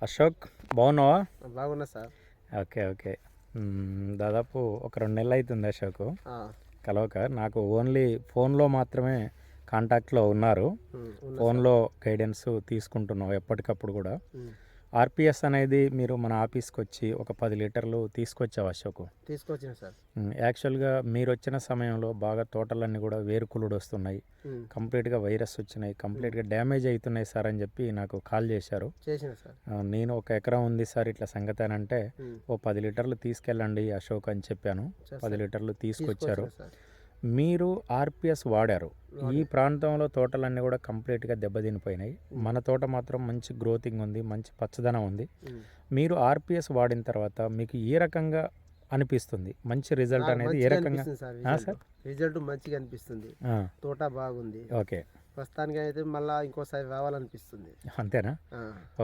అశోక్ బాగున్నావా? బాగున్నా sir. Okay okay. దాదాపు ఒక 2 నెలలు అవుతుంది అశోక్ కలవక. నాకు ఓన్లీ ఫోన్లో మాత్రమే కాంటాక్ట్లో ఉన్నారు. ఫోన్లో గైడెన్స్ తీసుకుంటున్నావు ఎప్పటికప్పుడు కూడా. ఆర్పిఎస్ అనేది మీరు మన ఆఫీస్కి వచ్చి ఒక 10 లీటర్లు తీసుకొచ్చావు అశోక్. తీసుకొచ్చిన సార్. యాక్చువల్గా మీరు వచ్చిన సమయంలో బాగా తోటలన్నీ కూడా వేరుకులుడు వస్తున్నాయి, కంప్లీట్గా వైరస్ వచ్చినాయి, కంప్లీట్గా డ్యామేజ్ అవుతున్నాయి సార్ అని చెప్పి నాకు కాల్ చేశారు. చేసిన సార్. నేను ఒక ఎకరం ఉంది సార్ ఇట్లా సంగతి అని అంటే, ఓ 10 లీటర్లు తీసుకెళ్ళండి అశోక్ అని చెప్పాను. 10 లీటర్లు తీసుకొచ్చారు. మీరు ఆర్పిఎస్ వాడారు. ఈ ప్రాంతంలో తోటలన్నీ కూడా కంప్లీట్గా దెబ్బతినిపోయినాయి. మన తోట మాత్రం మంచి గ్రోతింగ్ ఉంది, మంచి పచ్చదనం ఉంది. మీరు ఆర్పిఎస్ వాడిన తర్వాత మీకు ఏ రకంగా అనిపిస్తుంది? మంచి రిజల్ట్ అనేది ఏ రకంగా సార్? రిజల్ట్ మంచిగా అనిపిస్తుంది, తోట బాగుంది. ఓకే, ప్రస్తుతానికి అయితే మళ్ళీ ఇంకోసారి రావాలనిపిస్తుంది. అంతేనా?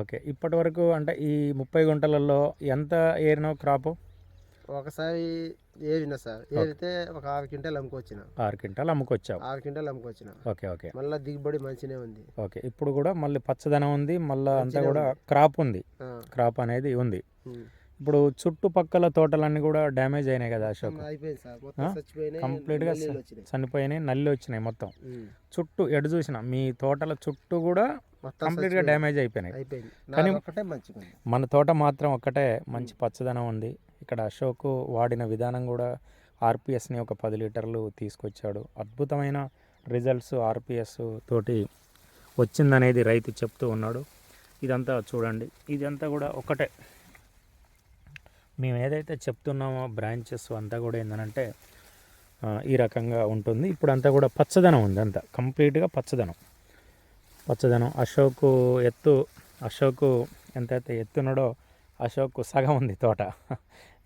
ఓకే. ఇప్పటి వరకు అంటే ఈ 30 గుంటలలో ఎంత ఏరినో క్రాప్? ఒకసారి ఏరినా సార్, ఏరితే ఒక 6 క్వింటాలు అమ్ముకొచ్చిన. 6 క్వింటాలు అమ్ముకొచ్చావు? 6 క్వింటాలు అమ్ముకొచ్చిన. Okay okay. మళ్ళీ దిగుబడి మంచిగా ఉంది. ఓకే. ఇప్పుడు కూడా మళ్ళీ పచ్చదనం ఉంది, మళ్ళీ అంతా కూడా క్రాప్ ఉంది, క్రాప్ అనేది ఉంది. ఇప్పుడు చుట్టుపక్కల తోటలన్నీ కూడా డ్యామేజ్ అయినాయి కదా అశోక్? అయిపోయింది సార్, మొత్తం చచ్చిపోయినాయి, కంప్లీట్గా చనిపోయినాయి, నల్లి వచ్చినాయి మొత్తం. చుట్టూ ఎటు చూసిన మీ తోటల చుట్టూ కూడా కంప్లీట్గా డ్యామేజ్ అయిపోయినాయి. కానీ మన తోట మాత్రం ఒక్కటే మంచి పచ్చదనం ఉంది. ఇక్కడ అశోక్ వాడిన విధానం కూడా ఆర్పిఎస్ని ఒక 10 లీటర్లు తీసుకొచ్చాడు. అద్భుతమైన రిజల్ట్స్ ఆర్పిఎస్ తోటి వచ్చిందనేది రైతు చెప్తూ ఉన్నాడు. ఇదంతా చూడండి, ఇదంతా కూడా ఒకటే. మేము ఏదైతే చెప్తున్నామో బ్రాంచెస్ అంతా కూడా ఏంటంటే ఈ రకంగా ఉంటుంది. ఇప్పుడు అంతా కూడా పచ్చదనం ఉంది, అంతా కంప్లీట్గా పచ్చదనం. అశోక్ ఎంతైతే ఎత్తున్నాడో అశోక్ సగం ఉంది తోట.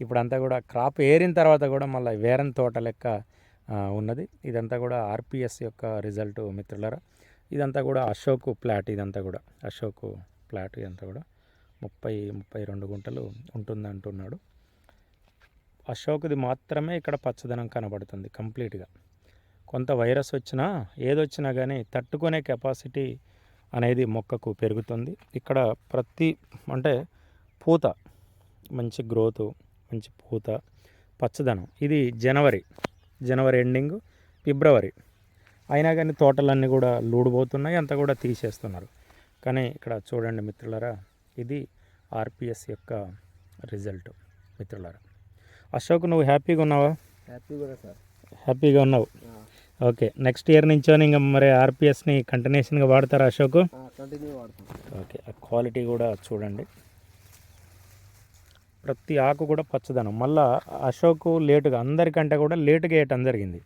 ఇప్పుడంతా కూడా క్రాప్ ఏరిన తర్వాత కూడా మళ్ళీ వేరని తోట లెక్క ఉన్నది. ఇదంతా కూడా ఆర్పిఎస్ యొక్క రిజల్ట్ మిత్రులారా. ఇదంతా కూడా అశోక్ ప్లాట్, ఇదంతా కూడా అశోక్ ప్లాట్. ఇదంతా కూడా 30-32 గుంటలు ఉంటుంది అంటున్నాడు. అశోక్ది మాత్రమే ఇక్కడ పచ్చదనం కనబడుతుంది కంప్లీట్గా. కొంత వైరస్ వచ్చినా ఏదొచ్చినా కానీ తట్టుకునే కెపాసిటీ అనేది మొక్కకు పెరుగుతుంది. ఇక్కడ ప్రతి అంటే పూత, మంచి గ్రోత్, మంచి పూత, పచ్చదనం. ఇది జనవరి ఎండింగ్, ఫిబ్రవరి అయినా కానీ తోటలన్నీ కూడా లూడిపోతున్నాయి, అంతా కూడా తీసేస్తున్నారు. కానీ ఇక్కడ చూడండి మిత్రులారా, ఇది ఆర్పిఎస్ యొక్క రిజల్ట్ మిత్రులారా. అశోక్, నువ్వు హ్యాపీగా ఉన్నావా? హ్యాపీగా ఉన్నావు. ఓకే. నెక్స్ట్ ఇయర్ నుంచో ఇంకా మరి ఆర్పిఎస్ని కంటిన్యూషన్గా వాడతారా అశోక్? ఓకే. ఆ క్వాలిటీ కూడా చూడండి, ప్రతి ఆకు కూడా పచ్చదనం. మళ్ళీ అశోక్ లేటుగా, అందరికంటే కూడా లేటుగా వేయటం జరిగింది.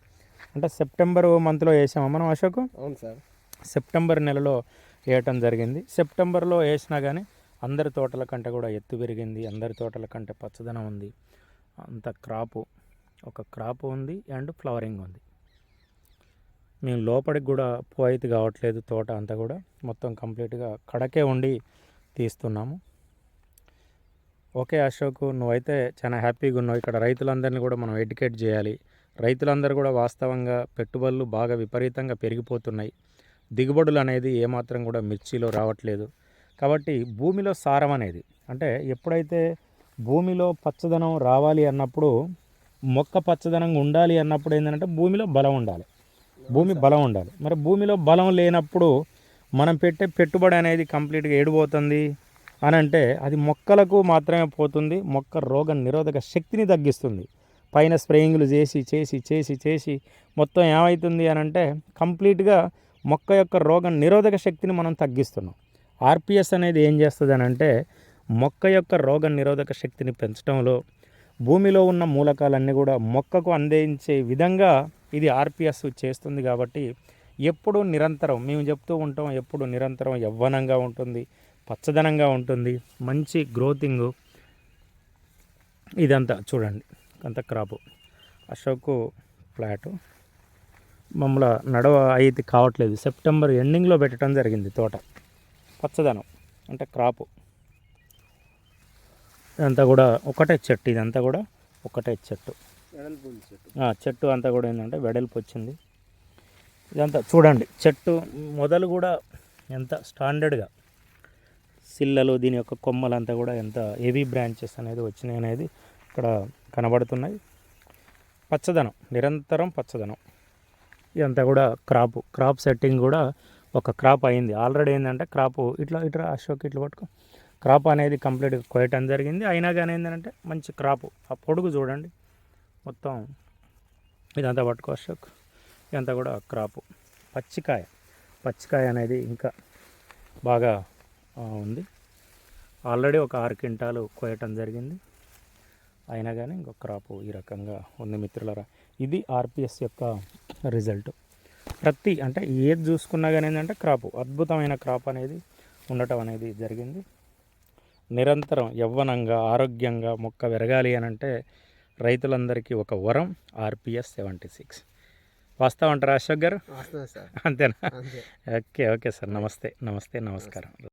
అంటే సెప్టెంబర్ మంత్లో వేసామా మనం అశోక్? అవును సార్, సెప్టెంబర్ నెలలో వేయటం జరిగింది. సెప్టెంబర్లో వేసినా కానీ అందరి తోటల కంటే కూడా ఎత్తు పెరిగింది, అందరి తోటల కంటే పచ్చదనం ఉంది. అంత ఒక క్రాప్ ఉంది అండ్ ఫ్లవరింగ్ ఉంది. మేము లోపలికి కూడా పోయితే కావట్లేదు, తోట అంతా కూడా మొత్తం కంప్లీట్గా కడకే ఉండి తీస్తున్నాము. ఓకే అశోక్, నువ్వైతే చాలా హ్యాపీగా ఉన్నావు. ఇక్కడ రైతులందరినీ కూడా మనం ఎడ్యుకేట్ చేయాలి. రైతులందరూ కూడా వాస్తవంగా పెట్టుబడులు బాగా విపరీతంగా పెరిగిపోతున్నాయి, దిగుబడులు అనేది ఏమాత్రం కూడా మిర్చిలో రావట్లేదు. కాబట్టి భూమిలో సారం అనేది, అంటే ఎప్పుడైతే భూమిలో పచ్చదనం రావాలి అన్నప్పుడు, మొక్క పచ్చదనంగా ఉండాలి అన్నప్పుడు ఏంటంటే భూమిలో బలం ఉండాలి, బలం ఉండాలి. మరి భూమిలో బలం లేనప్పుడు మనం పెట్టే పెట్టుబడి అనేది కంప్లీట్గా ఏడిపోతుంది అని అంటే అది మొక్కలకు మాత్రమే పోతుంది. మొక్క రోగ నిరోధక శక్తిని తగ్గిస్తుంది. పైన స్ప్రేయింగ్లు చేసి చేసి చేసి చేసి మొత్తం ఏమవుతుంది అని అంటే కంప్లీట్గా మొక్క యొక్క రోగ నిరోధక శక్తిని మనం తగ్గిస్తున్నాం. ఆర్పిఎస్ అనేది ఏం చేస్తుంది అని అంటే మొక్క యొక్క రోగ నిరోధక శక్తిని పెంచడంలో, భూమిలో ఉన్న మూలకాలన్నీ కూడా మొక్కకు అందించే విధంగా ఇది ఆర్పిఎస్ చేస్తుంది. కాబట్టి ఎప్పుడు నిరంతరం మేము చెప్తూ ఉంటాం, ఎప్పుడు నిరంతరం యవ్వనంగా ఉంటుంది, పచ్చదనంగా ఉంటుంది, మంచి గ్రోతింగు. ఇదంతా చూడండి, అంత క్రాపు. అశోక్ ఫ్లాటు మమ్మల్ని నడవ అయితే కావట్లేదు. సెప్టెంబర్ ఎండింగ్లో పెట్టడం జరిగింది తోట. పచ్చదనం అంటే క్రాపు. ఇదంతా కూడా ఒకటే చెట్టు, ఇదంతా కూడా ఒకటే చెట్టు. చెట్టు అంతా కూడా ఏంటంటే వెడల్పు వచ్చింది. ఇదంతా చూడండి, చెట్టు మొదలు కూడా ఎంత స్టాండర్డ్గా సిల్లలు దీని యొక్క కొమ్మలంతా కూడా ఎంత హెవీ బ్రాంచెస్ అనేది వచ్చినాయి అనేది ఇక్కడ కనబడుతున్నాయి. పచ్చదనం, నిరంతరం పచ్చదనం. ఇదంతా కూడా క్రాప్ సెట్టింగ్ కూడా ఒక క్రాప్ అయింది ఆల్రెడీ. ఏంటంటే క్రాప్ ఇట్లా అశోక్ ఇట్లా పట్టుకో, క్రాప్ అనేది కంప్లీట్గా కోయటం జరిగింది. అయినా కానీ ఏంటంటే మంచి క్రాప్, ఆ పొడుగు చూడండి మొత్తం. ఇదంతా పట్టుకో అశోక్, ఇదంతా కూడా క్రాపు. పచ్చికాయ అనేది ఇంకా బాగా ఉంది. ఆల్రెడీ ఒక 6 క్వింటాలు కోయటం జరిగింది. అయినా కానీ ఇంకొక క్రాపు ఈ రకంగా ఉంది మిత్రులారా. ఇది ఆర్పిఎస్ యొక్క రిజల్ట్. అంటే ఏది చూసుకున్నా కానీ ఏంటంటే క్రాపు, అద్భుతమైన క్రాప్ అనేది ఉండటం అనేది జరిగింది. నిరంతరం యవ్వనంగా ఆరోగ్యంగా మొక్క పెరగాలి అని అంటే రైతులందరికీ ఒక వరం ఆర్పిఎస్ 76. వాస్తవం అంటారా అశోక్ గారు? వస్తుంది సార్. అంతేనా? అంతే. Okay sir. నమస్తే నమస్కారం.